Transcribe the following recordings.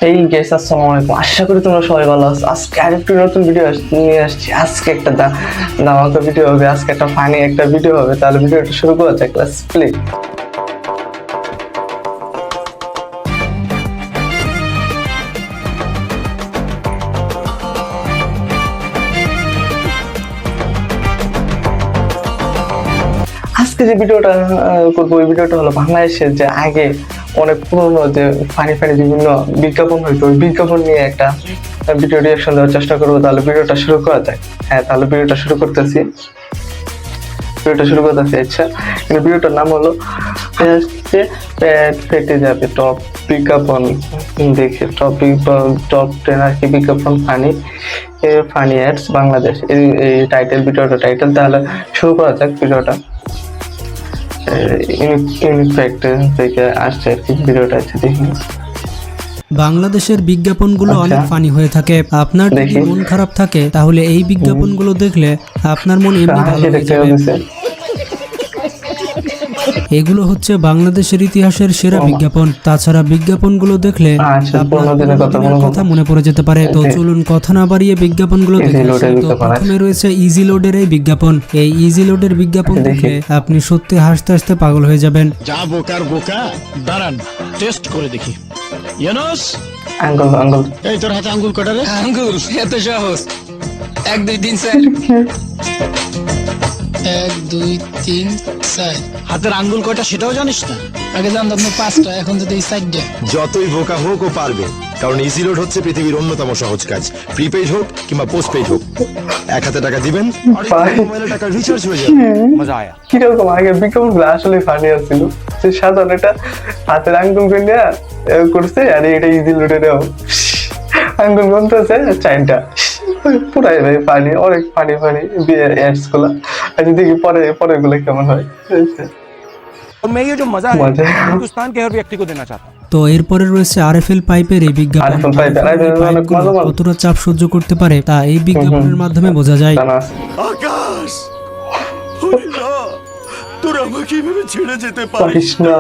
এই গেস, আসসালামু আলাইকুম। আশা করি তোমরা সবাই ভালো আছো। আজকে আরেকটি নতুন ভিডিও নিয়ে আসছি। আজকে একটা ধামাকা ভিডিও হবে, আজকে একটা ফানি একটা ভিডিও হবে। তাহলে ভিডিওটা শুরু করা যাক। Let's play. আজকে যে ভিডিওটা করবো, ওই ভিডিওটা হলো বাংলাদেশের যে আগে অনেক পুরোনো যে ফানি বিভিন্ন বিজ্ঞাপন হইতো, ওই বিজ্ঞাপন নিয়ে একটা ভিডিও রিয়াকশন দেওয়ার চেষ্টা করবো। তাহলে ভিডিওটা শুরু করা যাক। হ্যাঁ, তাহলে ভিডিওটা শুরু করতেছি। আচ্ছা, ভিডিওটার নাম হলো পেট ফেটে যাবে টপ বিজ্ঞাপন দেখে। টপ 10 আর কি বিজ্ঞাপন ফানি অ্যাডস বাংলাদেশ, এই ভিডিওটা টাইটেল। তাহলে শুরু করা যাক ভিডিওটা। থেকে আসছে ভিডিওটা, আছে দেখি। বাংলাদেশের বিজ্ঞাপনগুলো অনেক ফানি হয়ে থাকে। আপনার যদি মন খারাপ থাকে তাহলে এই বিজ্ঞাপনগুলো দেখলে আপনার মন এমনি ভালো হয়ে যাবে। এগুলো হচ্ছে বাংলাদেশের ইতিহাসের সেরা বিজ্ঞাপন। তাছাড়া বিজ্ঞাপনগুলো দেখলে আপনার কথা মনে পড়ে যেতে পারে। তো চলুন কথা না বাড়িয়ে বিজ্ঞাপনগুলো দেখে আসি। তো প্রথমে রয়েছে ইজি লোডের এই বিজ্ঞাপন। এই ইজি লোডের বিজ্ঞাপন দেখলে আপনি সত্যি হাসতে হাসতে পাগল হয়ে যাবেন। যা বোকার বোকা, দাঁড়ান টেস্ট করে দেখি। ইউনুস, আঙ্গুল এই তোর হাতে আঙ্গুল কটা রে? আঙ্গুল এত সহজ। 1 2 3 4। 1 2 3 4। হাতের আঙ্গুল কয়টা সেটাও জানিস না? আগে জানতাম না 5টা, এখন যদি 4টা। যতই বোকা হোক ও পারবে, কারণ ইজি লোড হচ্ছে পৃথিবীর অন্যতম সহজ কাজ। প্রিপেইড হোক কিংবা পোস্টপেইড হোক, এক হাতে টাকা দিবেন, মোবাইলে টাকা রিচার্জ হয়ে যাবে। মজা আয়া। কিরকম আগে বিজ্ঞাপনগুলো আসলে ফানি ছিল। যে সাধারণ এটা হাতের আঙ্গুল করে করছে, আর এটা ইজি লোডের আঙ্গুল বলতেছে 4টা। পুরাই ভাই ফানি, অনেক ফানি অ্যাডস গুলা। আচ্ছা দেখি পরে গুলো কেমন হয়। मैं ये जो मजा है हिंदुस्तान के हर व्यक्ति को देना चाहता हूँ। তো এরপরে রয়েছে আরএফএল পাইপের এই বিজ্ঞাপন। কতটা চাপ সহ্য করতে পারে তা এই বিজ্ঞাপনের মাধ্যমে বোঝা যায়। আকাশ, তোরা আমাকে এভাবে ছেড়ে যেতে পারিস না।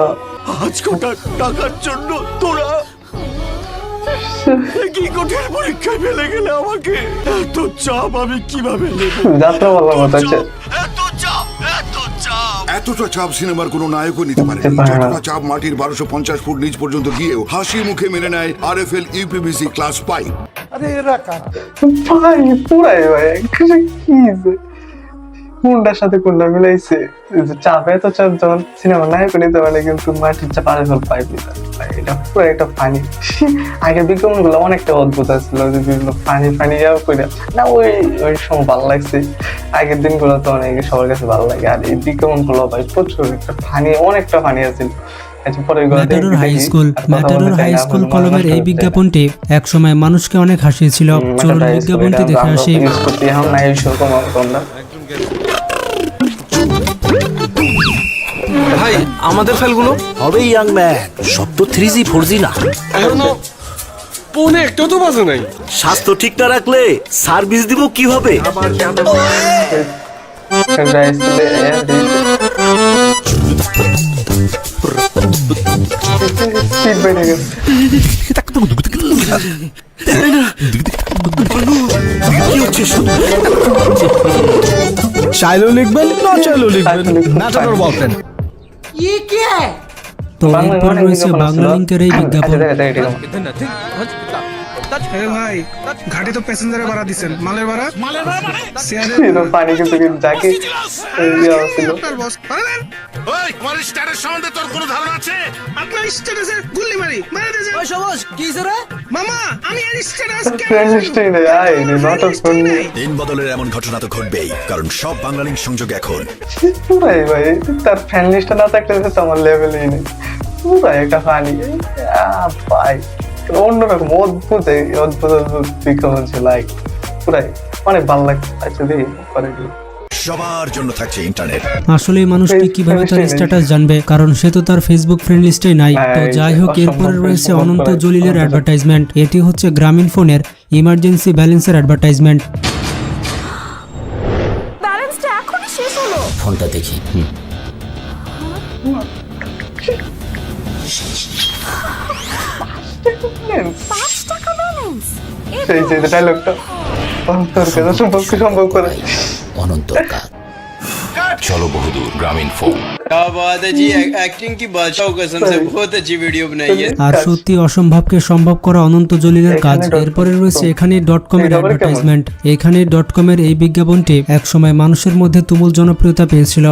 আজ কটা টাকার জন্য তোরা কি কঠিন পরীক্ষায় ফেলে গেলে আমাকে। এত চাপ আমি কিভাবে নেব? যাত্রা বললাম এতটা চাপ সিনেমার কোনো নায়কও নিতে পারে। যতটা চাপ মাটির 1250 ফুট নিচ পর্যন্ত গিয়েও হাসি মুখে মেনে নেয় আরএফএল ইউপিভিসি ক্লাস পাইপ। ভাই পুরাই ভাই কোনটার সাথে কোনটা মিলাইছে। চাপ, এত চাপ যখন সিনেমা নায়ক নিতে পারে, কিন্তু মাটির চাপ আরএফএল পাইপ নিতে পারে। এটা পুরো একটা ফানি। আগে বিজ্ঞাপন গুলো অনেকটা অদ্ভুত ছিল, যে বিভিন্ন ফানি করে না, ওই সময় ভালো লাগছে। আগের দিনগুলো তো অনেক সবার কাছে ভালো লাগে। আর এই বিজ্ঞাপন গুলো ভাই প্রচুর একটা ফানি, অনেকটা ফানি আছে। ম্যাটাডোর হাই স্কুল কলমের এই বিজ্ঞাপনটি একসময় মানুষকে অনেক হাসিয়েছিল। চলুন বিজ্ঞাপনটি দেখে আসি। ভাই আমাদের ফাইলগুলো হবে ইয়াং ম্যান, সব তো 3G 4G না। এখনো পৌনে একটাও তো বাজে নাই। স্বাস্থ্য ঠিক না রাখলে সার্ভিস দিব কিভাবে? চাইলেও লিখবেন, না চাইলেও লিখবেন, নাটকের বলতেন। তো এরপর রয়েছে বাংলা লিংকের এই বিজ্ঞাপন। ভাই ঘাটে তো প্যাসেঞ্জারে ভাড়া দিচ্ছেন, মালের ভাড়া পানি কিন্তু যাকে তোমার স্ট্যাটাস সম্বন্ধে তোর কোনো ধারণা আছে? আপনার স্ট্যাটাসে গুল্লি মারি মারা দেন। ওই সবুজ কি রে মামা, আমি এর স্ট্যাটাস দিন বদলের এমন ঘটনা তো ঘটবেই, কারণ সব বাংলা লিংক সংযোগ এখন। ভাই তার ফ্যান লিস্টটা না থাকলে তো আমার লেভেলই নেই। পুরাই একটা ফানি ভাই, অন্যরকম অদ্ভুত বিজ্ঞাপন ছিল। পুরাই অনেক ভালো লাগছে। আচ্ছা দেখি পরে সবার জন্য থাকছে ইন্টারনেট। আসলে মানুষটি কিভাবে তার স্ট্যাটাস জানবে, কারণ সে তো তার ফেসবুক ফ্রেন্ড লিস্টে নাই। তো যাই হোক, এরপরে রয়েছে অনন্ত জলিলের অ্যাডভার্টাইজমেন্ট। এটি হচ্ছে গ্রামীণ ফোনের ইমার্জেন্সি ব্যালেন্সের অ্যাডভার্টাইজমেন্ট। ব্যালেন্সটা এখনই শেষ হলো। ফোনটা দেখি। $5 এই যে ডায়লগটা অন্তরকে সম্ভব করে অনন্তর কাজ। চলো বহুদূর গ্রামীণ ফোন। আর সত্যি অসম্ভবকে সম্ভব করা অনন্ত জলিলের কাজ। এরপরে রয়েছে এখানে .com এর অ্যাডভার্টাইজমেন্ট। এখানে .com এর এই বিজ্ঞাপনটি একসময় মানুষের মধ্যে তুমুল জনপ্রিয়তা পেয়েছিল।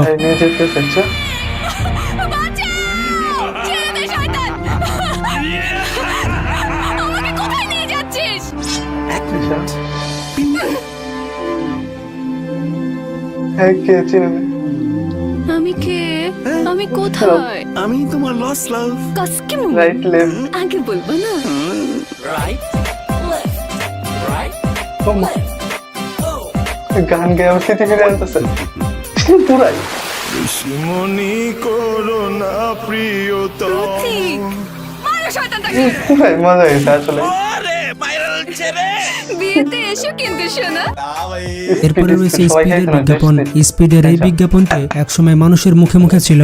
আমি কে? আমি কোথায়? আমি তোমার লস লাভ। কাসকে রাইট লেফট আগে বলবো না। গান গায়ে স্মৃতি ফিরে আনতেছে পুরাই। মনি করোনা প্রিয়তম। ঠিক। মারো শয়তানটাকে। পুরাই মজা হয়েছে আসলে। বিয়েতে এসো কিন্তু শোনা। এরপরে রয়েছে স্পিডের বিজ্ঞাপন। স্পিডের এই বিজ্ঞাপনটি একসময় মানুষের মুখে মুখে ছিল।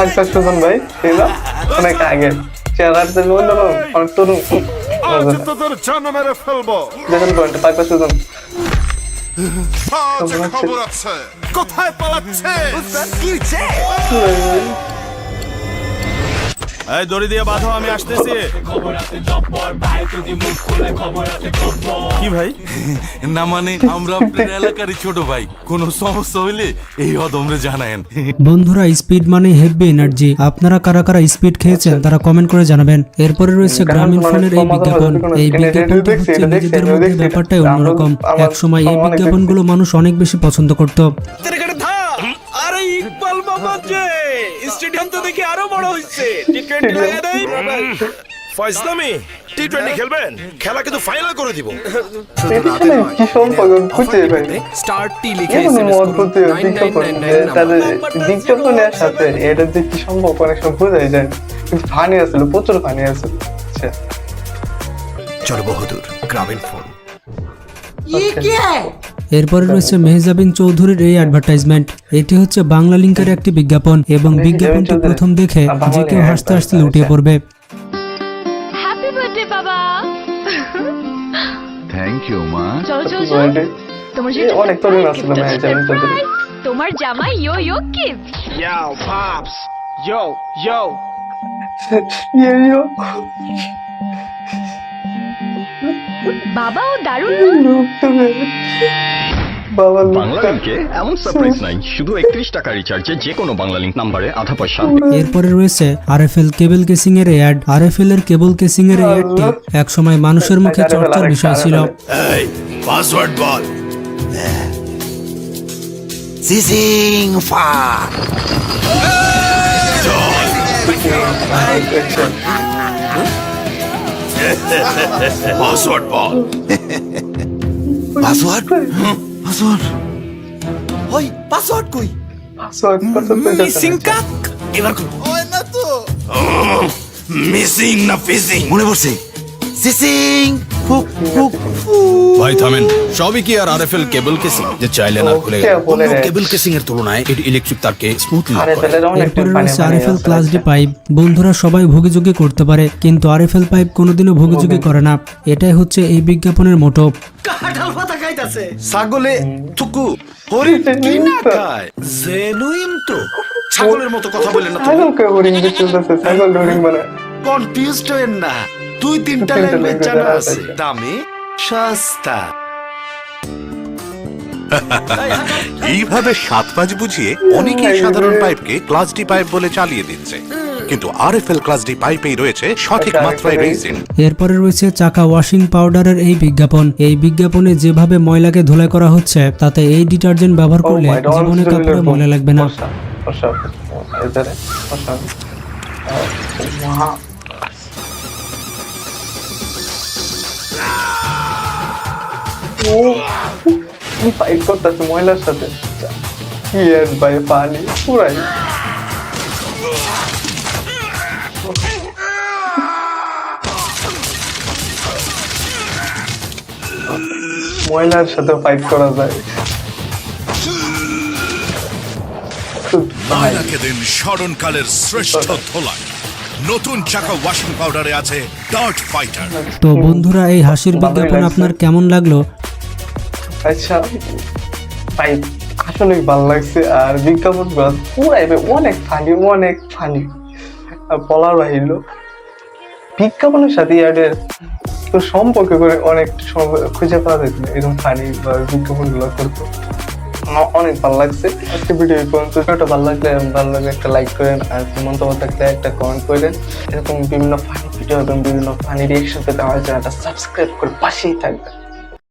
আচ্ছা সুজন ভাই ছিল অনেক আগে চেহারাটা অন্যরকম অনেক তরুণ তোর জান মেরে ফেলবো। দেখুন পয়েন্ট পাঁচটা সুজন খবর আছে কোথায় পালাচ্ছে? এই দড়ি দিয়ে বাঁধো, আমি আসতেছি। কি ভাই? না মানে আমরা আপনার এলাকারই ছোট ভাই, কোনো সমস্যা হইলে এই অদমরে জানায়েন। বন্ধুরা স্পিড মানে হেভি এনার্জি। আপনারা কারা কারা স্পিড খেয়েছেন তারা কমেন্ট করে জানাবেন। এরপরে রয়েছে গ্রামীণ ফোনের এই বিজ্ঞাপন। এই বিজ্ঞাপনটা হচ্ছে নিজেদের মধ্যে ব্যাপারটাই অন্যরকম। একসময় এই বিজ্ঞাপনগুলো মানুষ অনেক বেশি পছন্দ করত। আরে ইকবাল বাবা যে স্টেডিয়াম তো দেখি আরো বড় হইছে। টি20 লাগিয়ে দেই। ফয়সামি টি20 খেলবেন? খেলা কিন্তু ফাইনাল করে দিব। কি সম্পর্ক খুঁজে ভাই স্টার্ট টি লিখে তাদের বিজ্ঞাপনের সাথে এটা যে কি সম্পর্ক অনেক সময় বোঝাই যায় কিন্তু ফানি আসলে প্রচুর ফানি আসলে। চলো বহুদূর গ্রামীণ ফোন। এরপরে রয়েছে মেহজাবিন চৌধুরীর এই অ্যাডভার্টাইজমেন্ট। এটি হচ্ছে বাংলা লিংকের একটি বিজ্ঞাপন এবং বিজ্ঞাপনটি প্রথম দেখে যে কেউ হাসতে হাসতে লুটিয়ে পড়বে। হ্যাপি বার্থডে বাবা। থ্যাংক ইউ মা। চলো চলো চলো। তোমার জন্য অনেক তরুণ আসলে মেহজাবিন চৌধুরী। তোমার জামাই ইয়ো ইয়ো gift. Yo pops. Yo yo. বাবা ও দারুণ। বাবা বাংলা লিংকে এমন সারপ্রাইজ নাই, শুধু 31 টাকা রিচার্জে যে কোনো বাংলা লিংক নম্বরে আধা পয়সা। এরপরে রয়েছে আরএফএল কেবল কেসিং এর অ্যাড। আরএফএল এর কেবল কেসিং এর অ্যাডটি একসময় মানুষের মুখে চর্চার বিষয় ছিল। এই পাসওয়ার্ড বল। সিসিং ফা। পাসওয়ার্ড বল। পাসওয়ার্ড পাসওয়ার্ড ওই পাসওয়ার্ড কই? মিসিং কাক। এবার কই? ওই না তো। মিসিং না ফিসিং মনে পড়ছে। সিসিং ফুক ফুক। ভাই থামেন, সবই কি আর আরএফএল কেবল কেসিং যে চাইলে না খুলে গেল? কেবল কেসিং এর তুলনায় এটি ইলেকট্রিক তারকে স্মুথলি লক করে। এরপরে রয়েছে আরএফএল ক্লাস ডি পাইপ। বন্ধুরা সবাই ভোগীযোগী করতে পারে কিন্তু আরএফএল পাইপ কোনোদিনও ভোগীযোগী করে না। এটাই হচ্ছে এই বিজ্ঞাপনের মোটো। কাঁঠাল পাতা খাইতাছে ছাগলে থুকু হরিণ কি না খায়? জেনুইন তো ছাগলের মতো কথা বলেন না তো। ছাগলকে হরিণ চলতেছে, ছাগল হরিণ মানে কনফিউজড হবেন না, 2-3টা ল্যাঙ্গুয়েজ জানা আছে, দামে সস্তা। এইভাবে 7-5 বুঝিয়ে অনেকেই সাধারণ পাইপকে ক্লাস ডি পাইপ বলে চালিয়ে দিচ্ছে, কিন্তু আরএফএল ক্লাস ডি পাইপেই রয়েছে সঠিক মাত্রায় রেজিন। এরপরে রয়েছে চাকা ওয়াশিং পাউডারের এই বিজ্ঞাপন। এই বিজ্ঞাপনে যেভাবে ময়লাকে ধুলাই করা হচ্ছে তাতে এই ডিটারজেন্ট ব্যবহার করলে জীবনে কাপড়ে ময়লা লাগবে না। ফাইট করতেছে মহিলার সাথে। কি এর ভাই পানি পুরাই মহিলার সাথে ফাইট করা যায়। ময়লাকে দিন স্মরণকালের শ্রেষ্ঠ ধোলাই। নতুন চাকা ওয়াশিং পাউডারে আছে ডার্ট ফাইটার। তো বন্ধুরা, এই হাসির বিজ্ঞাপন আপনার কেমন লাগলো? আচ্ছা ভাই, আসলেই ভালো লাগছে। আর বিজ্ঞাপন পুরাই অনেক ফানি বলার বাহির। বিজ্ঞাপনের সাথে অ্যাডের সম্পর্ক করে অনেক খুঁজে পাওয়া যেত না এরকম ফানি বা বিজ্ঞাপন গুলো করতো। আমার অনেক ভালো লাগছে। আজকে ভিডিও পর্যন্ত ভালো লাগলে একটা লাইক করেন, আর মন্তব্য থাকলে একটা কমেন্ট করেন। এরকম বিভিন্ন ফানি ভিডিও এবং বিভিন্ন ফানি রিয়েকশন পেতে আমার চ্যানেলটা সাবস্ক্রাইব করে পাশেই থাকবেন।